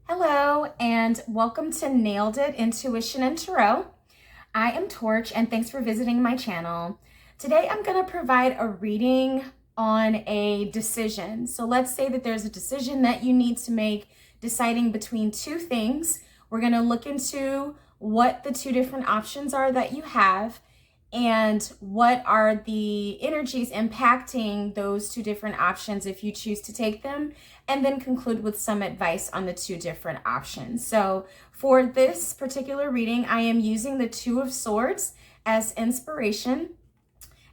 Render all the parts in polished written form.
Hello, and welcome to Nailed It Intuition and Tarot. I am Torch, and thanks for visiting my channel. Today, I'm going to provide a reading on a decision. So let's say that there's a decision that you need to make, deciding between two things. We're going to look into what the two different options are that you have, and what are the energies impacting those two different options if you choose to take them, and then conclude with some advice on the two different options. So for this particular reading, I am using the Two of Swords as inspiration.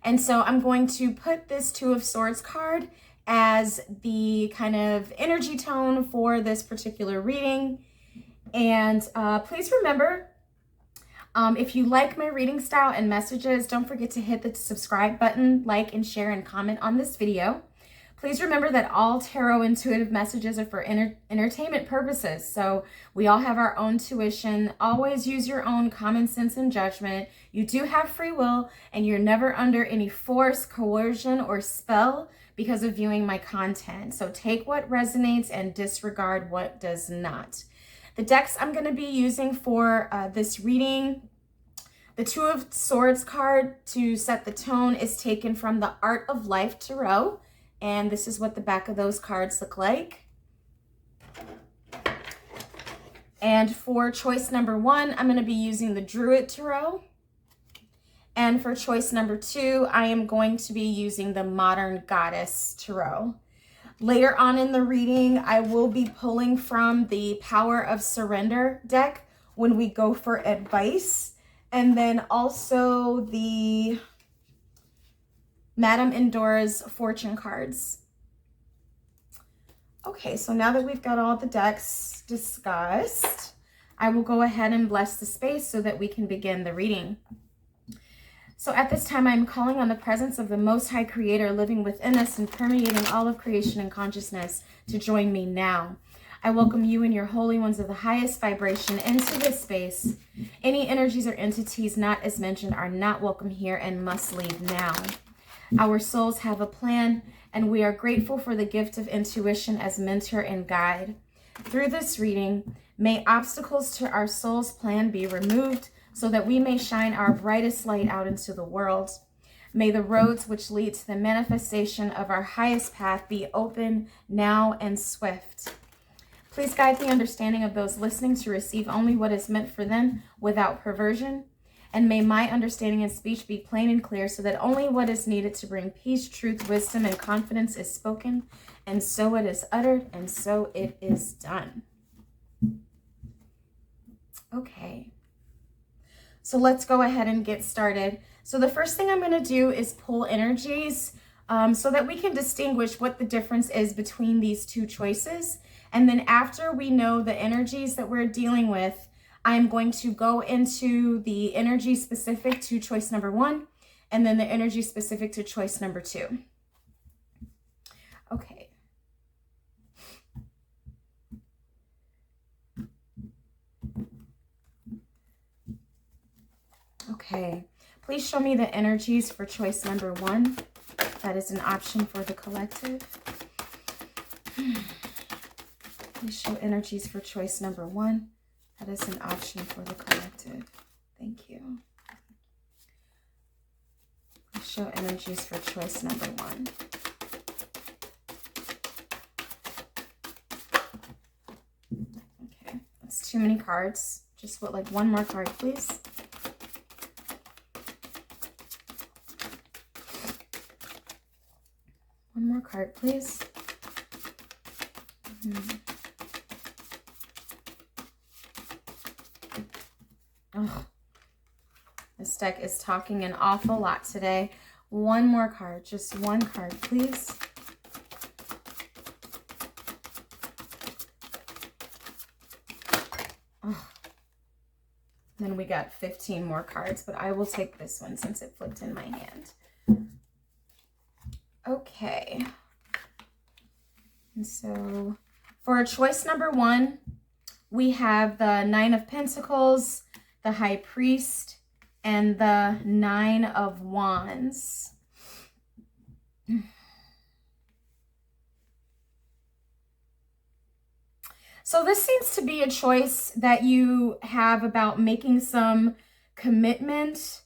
And so I'm going to put this Two of Swords card as the kind of energy tone for this particular reading. And please remember, if you like my reading style and messages, don't forget to hit the subscribe button, like and share and comment on this video. Please remember that all tarot intuitive messages are for entertainment purposes. So we all have our own tuition. Always use your own common sense and judgment. You do have free will, and you're never under any force, coercion, or spell because of viewing my content. So take what resonates and disregard what does not. The decks I'm going to be using for this reading, the Two of Swords card to set the tone is taken from the Art of Life Tarot, and this is what the back of those cards look like. And for choice number one, I'm going to be using the Druid Tarot. And for choice number two, I am going to be using the Modern Goddess Tarot. Later on in the reading, I will be pulling from the Power of Surrender deck when we go for advice. And then also the Madame Endura's Fortune cards. Okay, so now that we've got all the decks discussed, I will go ahead and bless the space so that we can begin the reading. So at this time, I'm calling on the presence of the Most High Creator living within us and permeating all of creation and consciousness to join me now. I welcome you and your holy ones of the highest vibration into this space. Any energies or entities not as mentioned are not welcome here and must leave now. Our souls have a plan, and we are grateful for the gift of intuition as mentor and guide. Through this reading, may obstacles to our soul's plan be removed, so that we may shine our brightest light out into the world. May the roads which lead to the manifestation of our highest path be open now and swift. Please guide the understanding of those listening to receive only what is meant for them without perversion. And may my understanding and speech be plain and clear, so that only what is needed to bring peace, truth, wisdom, and confidence is spoken. And so it is uttered, and so it is done. Okay. So let's go ahead and get started. So the first thing I'm going to do is pull energies so that we can distinguish what the difference is between these two choices. And then after we know the energies that we're dealing with, I'm going to go into the energy specific to choice number one, and then the energy specific to choice number two. Okay. Okay, please show me the energies for choice number one. That is an option for the collective. Please show energies for choice number one. That is an option for the collective. Thank you. Please show energies for choice number one. Okay, that's too many cards. Just put like one more card, please. One more card, please. Oh, this deck is talking an awful lot today. One more card, just one card, please. Oh. Then we got 15 more cards, but I will take this one since it flipped in my hand. Okay. And so for choice number one, we have the Nine of Pentacles, the High Priest, and the Nine of Wands. So this seems to be a choice that you have about making some commitment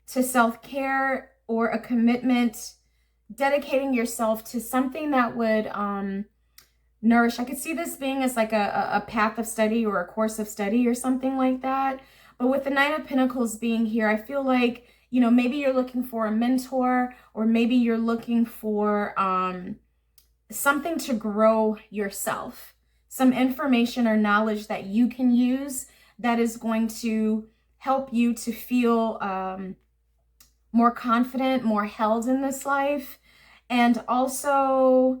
to self-care, or a commitment, dedicating yourself to something that would nourish. I could see this being as like a path of study or a course of study or something like that. But with the Nine of Pentacles being here, I feel like, you know, maybe you're looking for a mentor, or maybe you're looking for something to grow yourself, some information or knowledge that you can use that is going to help you to feel more confident, more held in this life, and also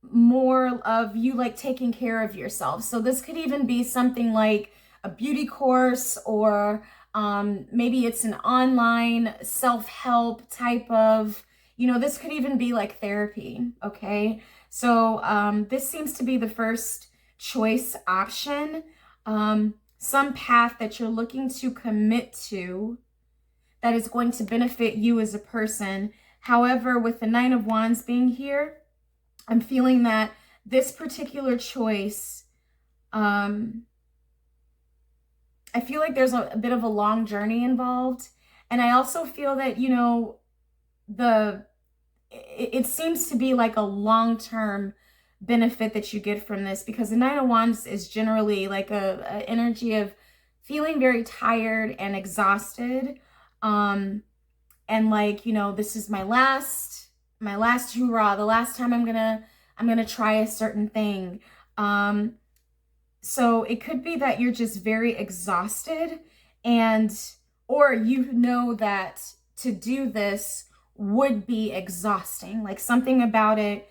more of you like taking care of yourself. So this could even be something like a beauty course, or maybe it's an online self-help type of, you know, this could even be like therapy, okay? So this seems to be the first choice option, some path that you're looking to commit to that is going to benefit you as a person. However, with the Nine of Wands being here, I'm feeling that this particular choice, I feel like there's a bit of a long journey involved. And I also feel that, you know, it seems to be like a long-term benefit that you get from this, because the Nine of Wands is generally like a energy of feeling very tired and exhausted. And like, you know, this is my last hurrah, the last time I'm gonna try a certain thing. So it could be that you're just very exhausted, or you know that to do this would be exhausting, like something about it.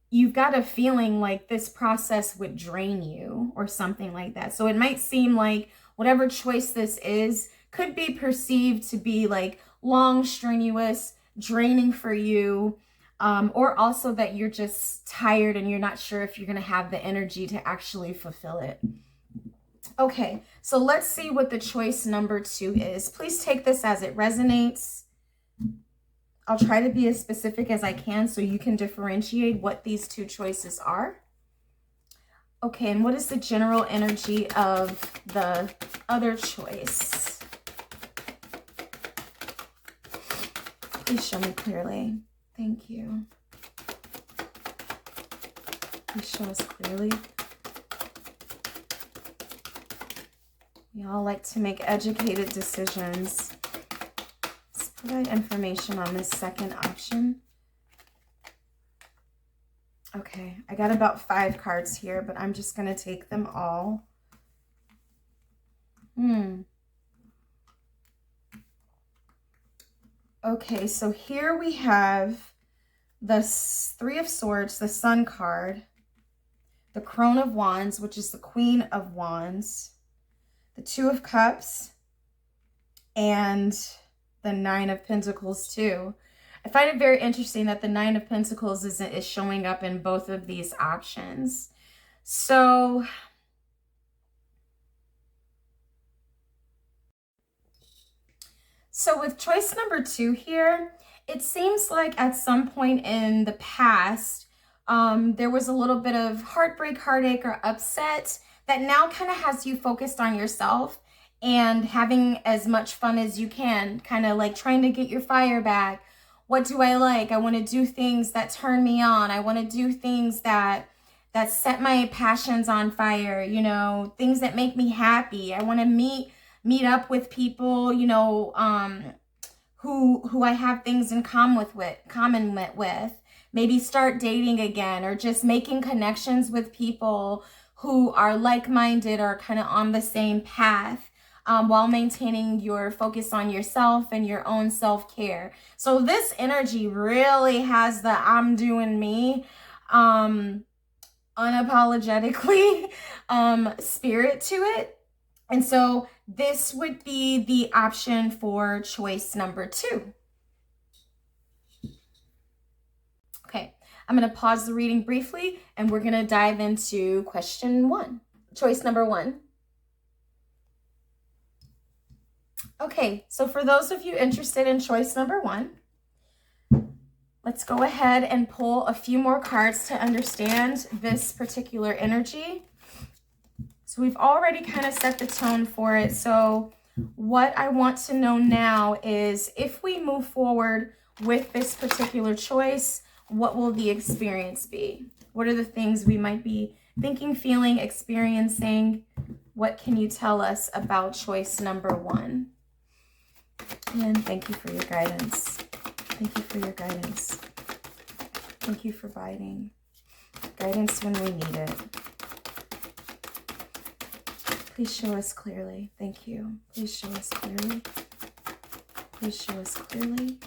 You've got a feeling like this process would drain you or something like that. So it might seem like whatever choice this is could be perceived to be like long, strenuous, draining for you, or also that you're just tired and you're not sure if you're going to have the energy to actually fulfill it. Okay, so let's see what the choice number 2 is. Please take this as it resonates. I'll try to be as specific as I can so you can differentiate what these two choices are. Okay, and what is the general energy of the other choice? Please show me clearly. Thank you. Please show us clearly. We all like to make educated decisions. Let's provide information on this second option. Okay, I got about 5 cards here, but I'm just going to take them all. Okay, so here we have the 3 of Swords, the Sun card, the Crone of Wands, which is the Queen of Wands, the 2 of Cups, and the 9 of Pentacles too. I find it very interesting that the 9 of Pentacles is showing up in both of these options. So with choice number 2 here, it seems like at some point in the past, there was a little bit of heartbreak, heartache, or upset that now kind of has you focused on yourself and having as much fun as you can, kind of like trying to get your fire back. What do I like? I want to do things that turn me on. I want to do things that set my passions on fire, you know, things that make me happy. I want to meet up with people, you know, who I have things in common with. Maybe start dating again, or just making connections with people who are like-minded or kind of on the same path, while maintaining your focus on yourself and your own self-care. So this energy really has the I'm doing me, unapologetically spirit to it. And so this would be the option for choice number 2. Okay, I'm going to pause the reading briefly, and we're going to dive into question 1, choice number 1. Okay, so for those of you interested in choice number 1, Let's go ahead and pull a few more cards to understand this particular energy. So we've already kind of set the tone for it. So what I want to know now is, if we move forward with this particular choice, what will the experience be? What are the things we might be thinking, feeling, experiencing? What can you tell us about choice number 1? And thank you for your guidance. Thank you for your guidance. Thank you for guiding. Guidance when we need it. Please show us clearly. Thank you. Please show us clearly. Please show us clearly.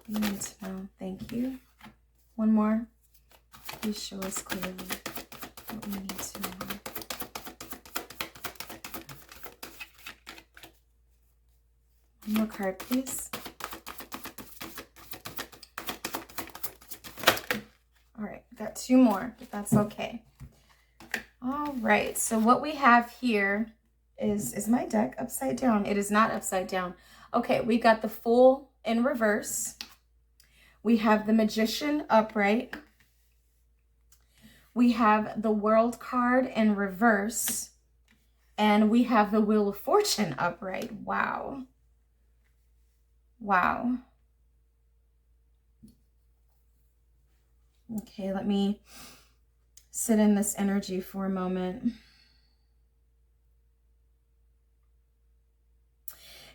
We need to know. Thank you. One more. Please show us clearly what we need to know. One more card, please. All right, got 2 more, but that's okay. All right, so what we have here is my deck upside down? It is not upside down. Okay, we got the Fool in reverse. We have the Magician upright. We have the World card in reverse. And we have the Wheel of Fortune upright. Wow. Wow. Okay, let me sit in this energy for a moment.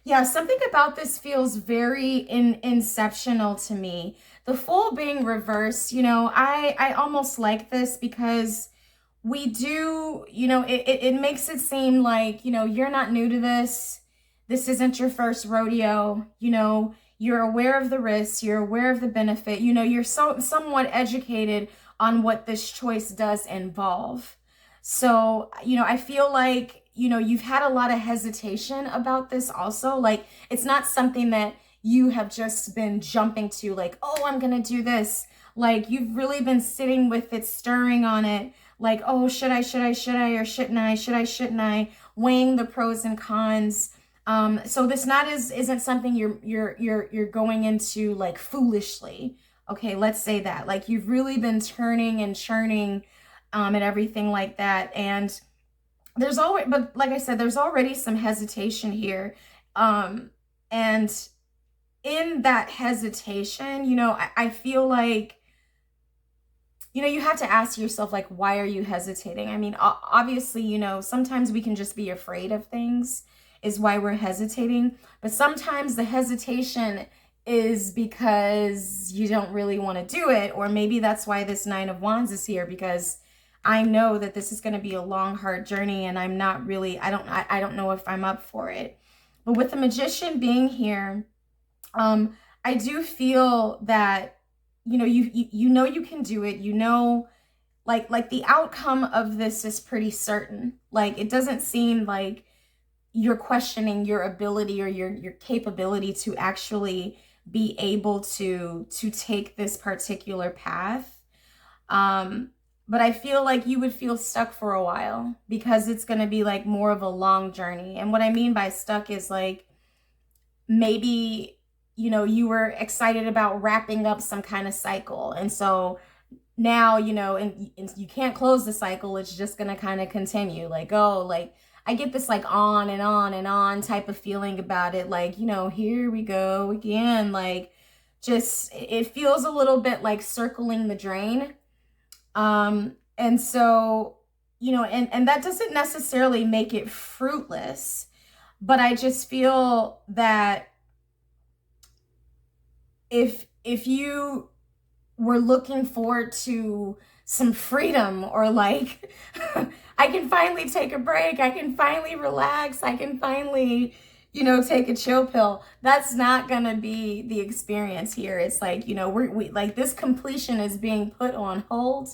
Yeah, something about this feels very inceptional to me. The Fool being reversed, you know, I almost like this because we do, you know, it makes it seem like, you know, you're not new to this. This isn't your first rodeo. You know, you're aware of the risks. You're aware of the benefit. You know, you're somewhat educated on what this choice does involve. So, you know, I feel like, you know, you've had a lot of hesitation about this also. Like, it's not something that you have just been jumping to, like, oh, I'm going to do this. Like, you've really been sitting with it, stirring on it. Like, oh, should I, or shouldn't I, shouldn't I, weighing the pros and cons. So this isn't something you're going into like foolishly. Okay, let's say that. Like, you've really been turning and churning and everything like that. And there's always, but like I said, there's already some hesitation here. And in that hesitation, you know, I feel like, you know, you have to ask yourself, like, why are you hesitating? I mean, obviously, you know, sometimes we can just be afraid of things is why we're hesitating. But sometimes the hesitation is because you don't really want to do it. Or maybe that's why this 9 of Wands is here, because I know that this is going to be a long, hard journey, and I'm not really, I don't know if I'm up for it. But with the Magician being here, I do feel that, you know, you know you can do it. You know, like the outcome of this is pretty certain. Like, it doesn't seem like you're questioning your ability or your capability to actually be able to take this particular path. But I feel like you would feel stuck for a while, because it's going to be like more of a long journey. And what I mean by stuck is like, maybe, you know, you were excited about wrapping up some kind of cycle. And so now, you know, and you can't close the cycle. It's just going to kind of continue. Like, oh, like, I get this like on and on and on type of feeling about it. Like, you know, here we go again. Like, just, it feels a little bit like circling the drain. And so, you know, and that doesn't necessarily make it fruitless, but I just feel that if you were looking forward to some freedom, or like, I can finally take a break, I can finally relax, I can finally, you know, take a chill pill, that's not gonna be the experience here. It's like, you know, we like, this completion is being put on hold,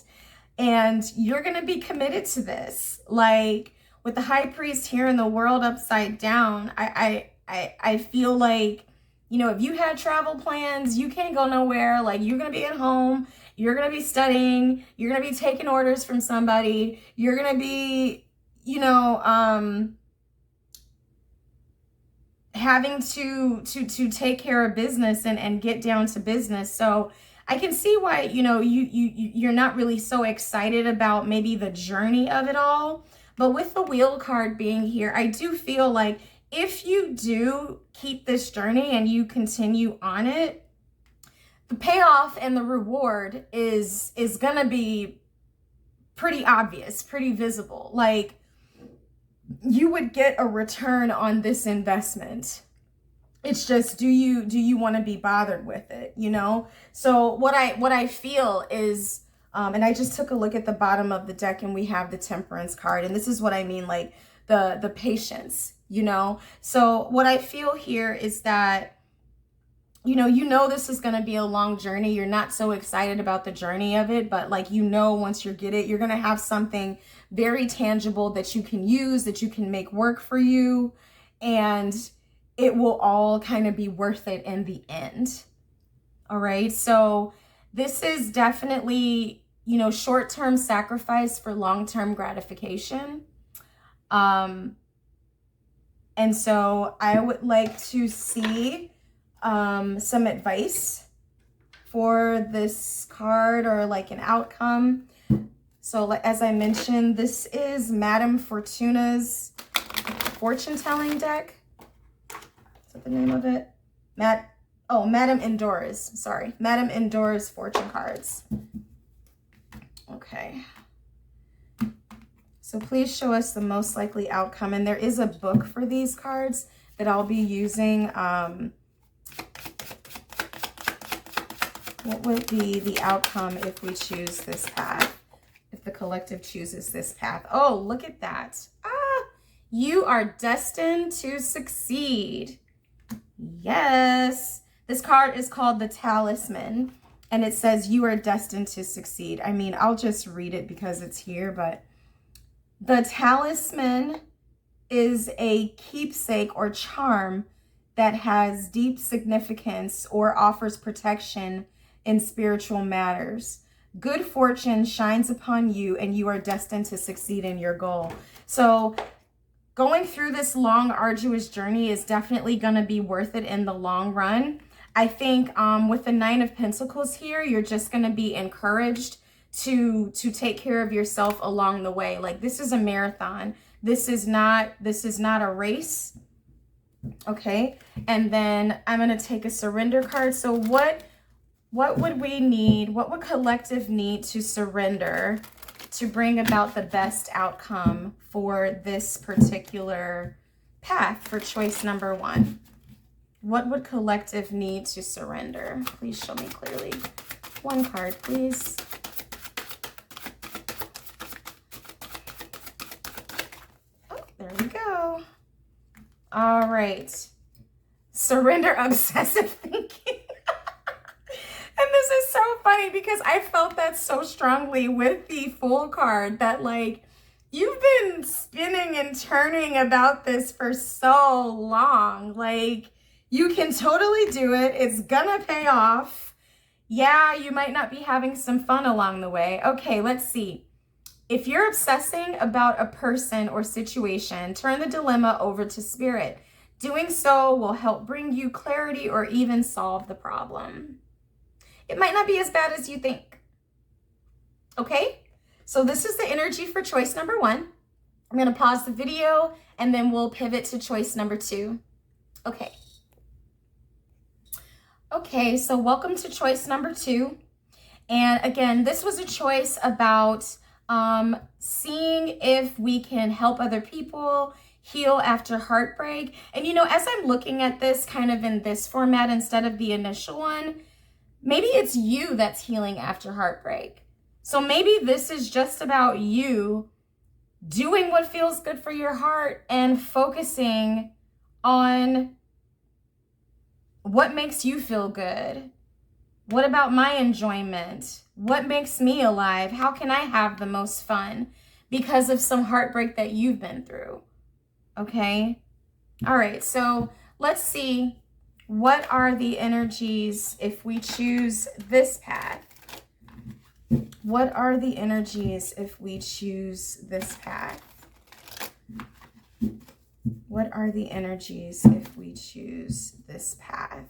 and you're gonna be committed to this. Like, with the High Priest here in the World upside down, I feel like, you know, if you had travel plans, you can't go nowhere. Like, you're going to be at home. You're going to be studying. You're going to be taking orders from somebody. You're going to be, you know, having to take care of business and get down to business. So I can see why, you know, you're not really so excited about maybe the journey of it all. But with the Wheel card being here, I do feel like if you do keep this journey and you continue on it, the payoff and the reward is gonna be pretty obvious, pretty visible. Like, you would get a return on this investment. It's just, do you want to be bothered with it, you know? So what I feel is, and I just took a look at the bottom of the deck and we have the Temperance card, and this is what I mean, like the patience, you know? So what I feel here is that, you know this is going to be a long journey. You're not so excited about the journey of it, but like, you know, once you get it, you're going to have something very tangible that you can use, that you can make work for you, and it will all kind of be worth it in the end. All right. So this is definitely, you know, short-term sacrifice for long-term gratification. And so I would like to see some advice for this card, or like an outcome. So as I mentioned, this is Madame Fortuna's fortune telling deck. Is that the name of it? Madame Endura's, sorry. Madame Endura's fortune cards. Okay. So please show us the most likely outcome. And there is a book for these cards that I'll be using. What would be the outcome if we choose this path? If the collective chooses this path? Oh, look at that. You are destined to succeed. Yes. This card is called the Talisman, and it says you are destined to succeed. I mean, I'll just read it because it's here, but the Talisman is a keepsake or charm that has deep significance or offers protection in spiritual matters. Good fortune shines upon you, and you are destined to succeed in your goal. So going through this long, arduous journey is definitely going to be worth it in the long run. I think with the Nine of Pentacles here, you're just going to be encouraged to take care of yourself along the way. Like, this is a marathon. This is not a race. Okay. And then I'm going to take a surrender card. So what would we need? What would collective need to surrender to bring about the best outcome for this particular path for choice number 1? What would collective need to surrender? Please show me clearly. One card, please. Oh, there we go. All right. Surrender obsessive thinking. And this is so funny because I felt that so strongly with the Fool card, that like, you've been spinning and turning about this for so long. Like, you can totally do it. It's gonna pay off. Yeah, you might not be having some fun along the way. Okay, let's see. If you're obsessing about a person or situation, turn the dilemma over to Spirit. Doing so will help bring you clarity or even solve the problem. It might not be as bad as you think. Okay? So this is the energy for choice number 1. I'm going to pause the video and then we'll pivot to choice number 2. Okay. Okay, so welcome to choice number 2. And again, this was a choice about seeing if we can help other people heal after heartbreak. And you know, as I'm looking at this kind of in this format instead of the initial one, maybe it's you that's healing after heartbreak. So maybe this is just about you doing what feels good for your heart and focusing on what makes you feel good. What about my enjoyment? What makes me alive? How can I have the most fun because of some heartbreak that you've been through? Okay. All right. So let's see. What are the energies if we choose this path? What are the energies if we choose this path? What are the energies if we choose this path?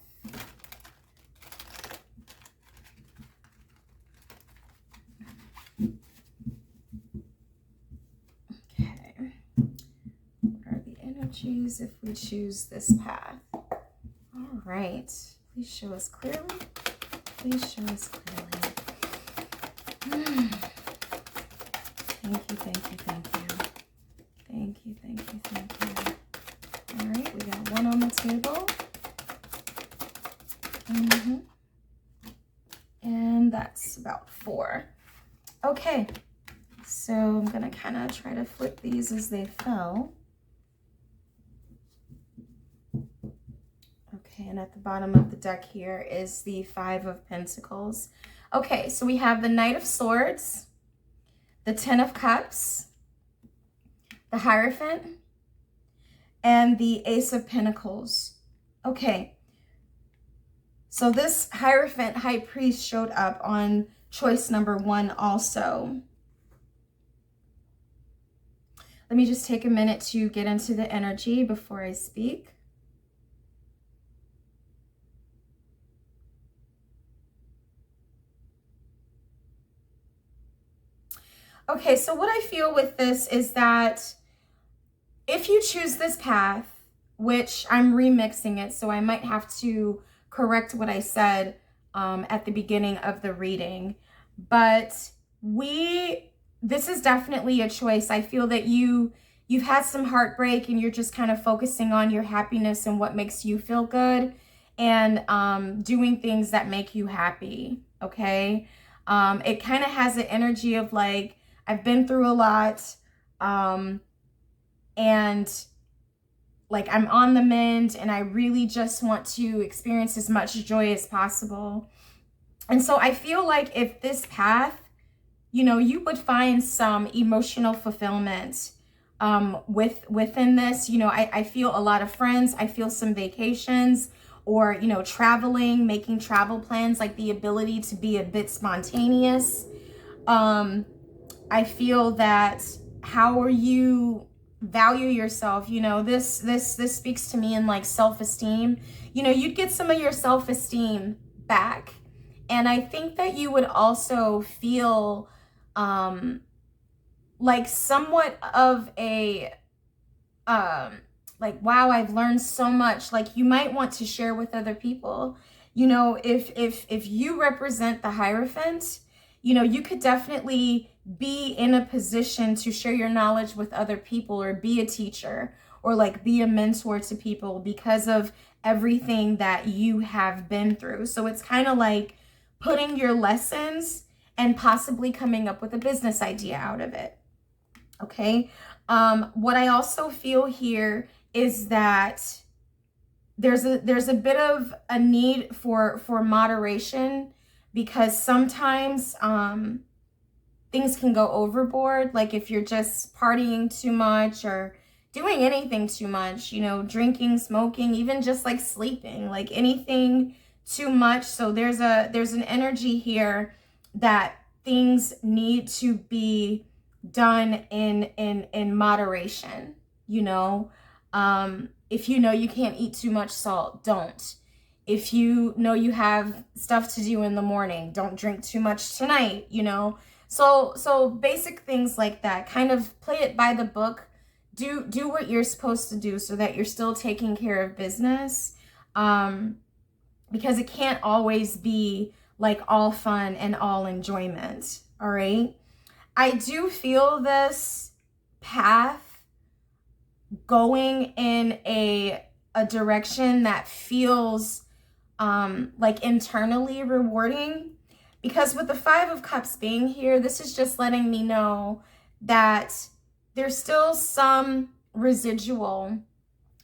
Okay. What are the energies if we choose this path? All right. Please show us clearly. Please show us clearly. Thank you, thank you, thank you. Thank you, thank you, thank you. All right, we got one on the table. And that's about 4. Okay, so I'm gonna kind of try to flip these as they fell. Okay, and at the bottom of the deck here is the 5 of Pentacles. Okay, so we have the Knight of Swords, the 10 of Cups, the Hierophant, and the Ace of Pentacles. Okay, so this Hierophant High Priest showed up on choice number 1 also. Let me just take a minute to get into the energy before I speak. Okay, so what I feel with this is that if you choose this path, which I'm remixing it, so I might have to correct what I said at the beginning of the reading, but this is definitely a choice. I feel that you've had some heartbreak and you're just kind of focusing on your happiness and what makes you feel good and doing things that make you happy, okay? It kind of has an energy of like, I've been through a lot, and like I'm on the mend and I really just want to experience as much joy as possible. And so I feel like if this path, you know, you would find some emotional fulfillment within this. You know, I feel a lot of friends, I feel some vacations, or, you know, traveling, making travel plans, like the ability to be a bit spontaneous. I feel that how are you value yourself, you know, this speaks to me in like self-esteem. You know, you'd get some of your self-esteem back. And I think that you would also feel like somewhat of a like, wow, I've learned so much. Like you might want to share with other people. You know, if you represent the Hierophant, you know, you could definitely be in a position to share your knowledge with other people, or be a teacher, or like be a mentor to people because of everything that you have been through. So it's kind of like putting your lessons and possibly coming up with a business idea out of it. Okay. What I also feel here is that there's a bit of a need for moderation, because sometimes things can go overboard. Like if you're just partying too much or doing anything too much, you know, drinking, smoking, even just like sleeping, like anything too much. So there's an energy here that things need to be done in moderation, you know. If you know you can't eat too much salt, don't. If you know you have stuff to do in the morning, don't drink too much tonight, you know. So basic things like that. Kind of play it by the book. Do what you're supposed to do so that you're still taking care of business. Because it can't always be like all fun and all enjoyment. All right. I do feel this path going in a direction that feels like internally rewarding, because with the 5 of Cups being here, this is just letting me know that there's still some residual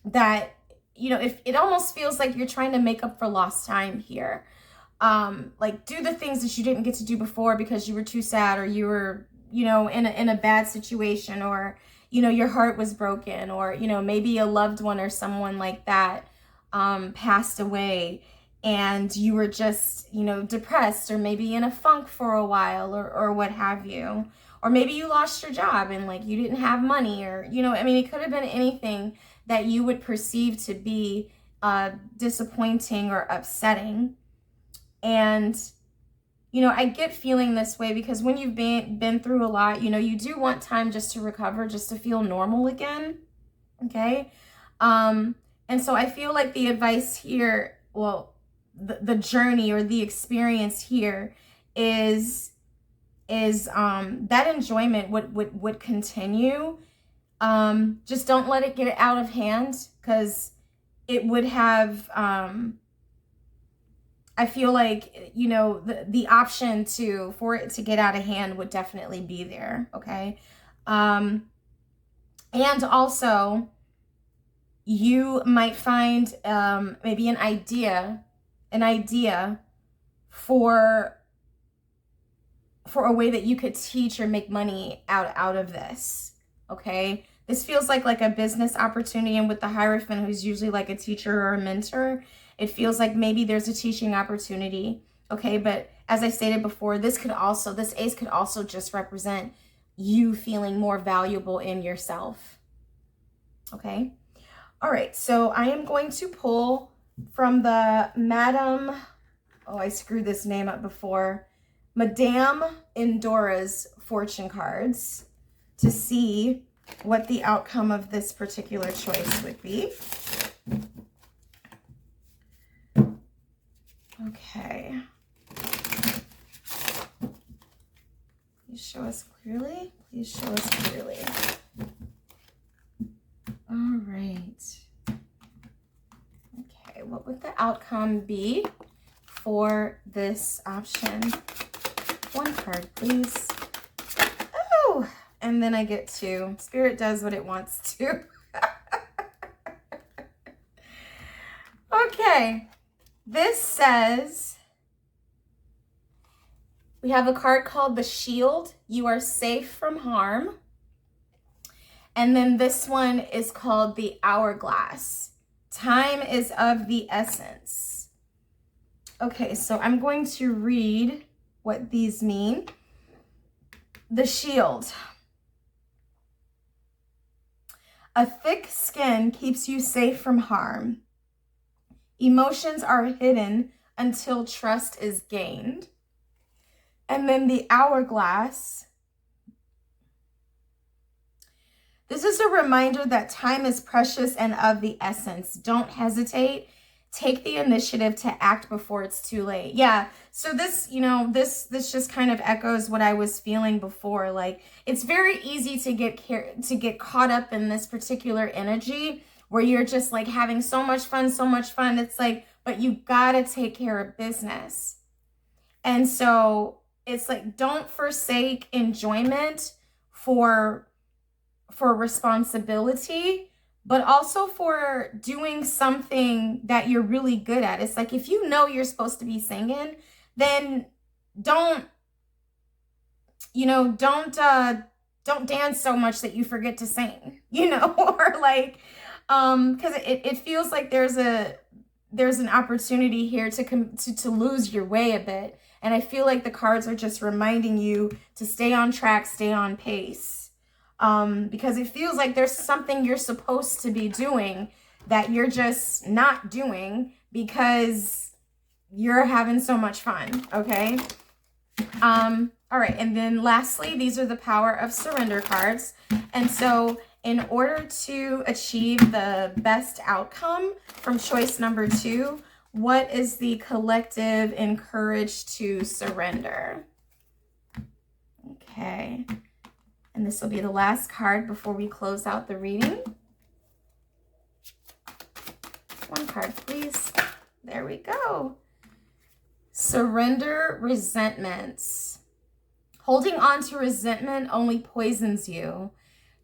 that, you know, if it almost feels like you're trying to make up for lost time here. Like do the things that you didn't get to do before because you were too sad, or you were, you know, in a bad situation, or, you know, your heart was broken, or, you know, maybe a loved one or someone like that passed away, and you were just, you know, depressed, or maybe in a funk for a while, or what have you. Or maybe you lost your job and like you didn't have money, or, you know, I mean, it could have been anything that you would perceive to be disappointing or upsetting. And, you know, I get feeling this way because when you've been through a lot, you know, you do want time just to recover, just to feel normal again. Okay. And so I feel like the advice here, well, the journey or the experience here is that enjoyment would continue. Just don't let it get out of hand, because it would have, I feel like, you know, the option for it to get out of hand would definitely be there. Okay. And also you might find, maybe an idea for a way that you could teach or make money out of this. Okay. This feels like a business opportunity. And with the Hierophant, who's usually like a teacher or a mentor, it feels like maybe there's a teaching opportunity. Okay. But as I stated before, this ace could also just represent you feeling more valuable in yourself. Okay. All right. So I am going to pull from the Madame, oh, I screwed this name up before, Madame Endora's fortune cards to see what the outcome of this particular choice would be. Okay. Please show us clearly. Please show us clearly. All right. Okay, what would the outcome be for this option? One card, please. Oh, and then I get to, Spirit does what it wants to. Okay, this says, we have a card called the Shield. You are safe from harm. And then this one is called the Hourglass. Time is of the essence. Okay, so I'm going to read what these mean. The Shield. A thick skin keeps you safe from harm. Emotions are hidden until trust is gained. And then the Hourglass. This is a reminder that time is precious and of the essence. Don't hesitate. Take the initiative to act before it's too late. Yeah, so this, you know, this just kind of echoes what I was feeling before. Like, it's very easy to get caught up in this particular energy where you're just like having so much fun. It's like, but you gotta take care of business. And so it's like, don't forsake enjoyment for responsibility, but also for doing something that you're really good at. It's like, if you know you're supposed to be singing, then don't dance so much that you forget to sing, you know, or like, because it feels like there's an opportunity here to lose your way a bit. And I feel like the cards are just reminding you to stay on track, stay on pace. Because it feels like there's something you're supposed to be doing that you're just not doing because you're having so much fun. Okay. All right. And then lastly, these are the Power of Surrender cards. And so in order to achieve the best outcome from choice number 2, what is the collective encouraged to surrender? Okay. And this will be the last card before we close out the reading. One card, please. There we go. Surrender resentments. Holding on to resentment only poisons you.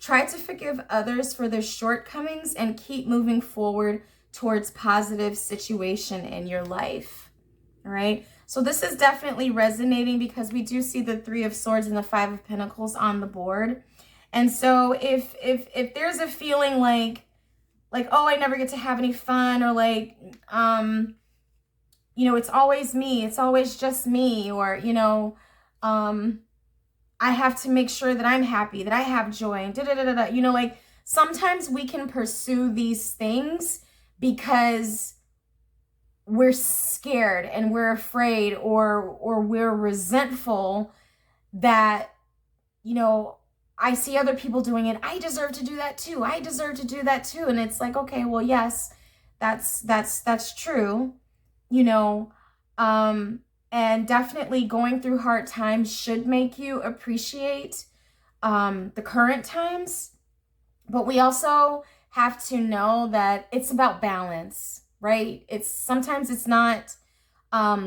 Try to forgive others for their shortcomings and keep moving forward towards positive situation in your life. All right. So this is definitely resonating because we do see the 3 of Swords and the 5 of Pentacles on the board. And so if there's a feeling like, oh, I never get to have any fun, or like, you know, it's always me, it's always just me, or, you know, I have to make sure that I'm happy, that I have joy, and you know, like sometimes we can pursue these things because we're scared and we're afraid, or we're resentful that, you know, I see other people doing it. I deserve to do that too. I deserve to do that too. And it's like, okay, well, yes, that's true, you know, and definitely going through hard times should make you appreciate the current times. But we also have to know that it's about balance, right? Sometimes it's not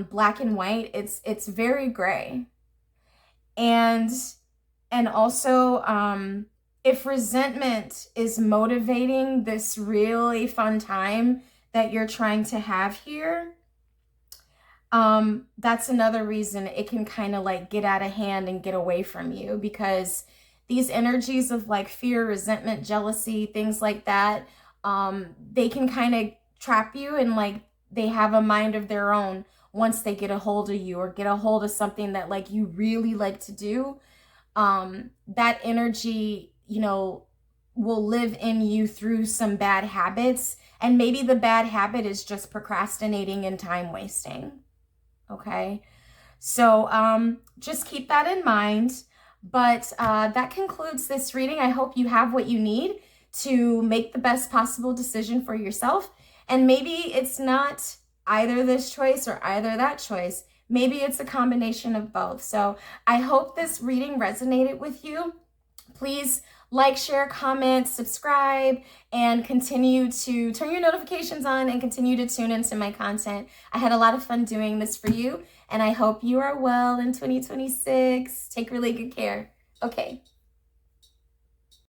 black and white. It's very gray. And also, if resentment is motivating this really fun time that you're trying to have here, that's another reason it can kind of like get out of hand and get away from you, because these energies of like fear, resentment, jealousy, things like that, they can kind of trap you, and like they have a mind of their own once they get a hold of you or get a hold of something that like you really like to do. That energy, you know, will live in you through some bad habits, and maybe the bad habit is just procrastinating and time wasting. Okay, so just keep that in mind. But that concludes this reading. I hope you have what you need to make the best possible decision for yourself. And maybe it's not either this choice or either that choice. Maybe it's a combination of both. So I hope this reading resonated with you. Please like, share, comment, subscribe, and continue to turn your notifications on and continue to tune into my content. I had a lot of fun doing this for you, and I hope you are well in 2026. Take really good care. Okay.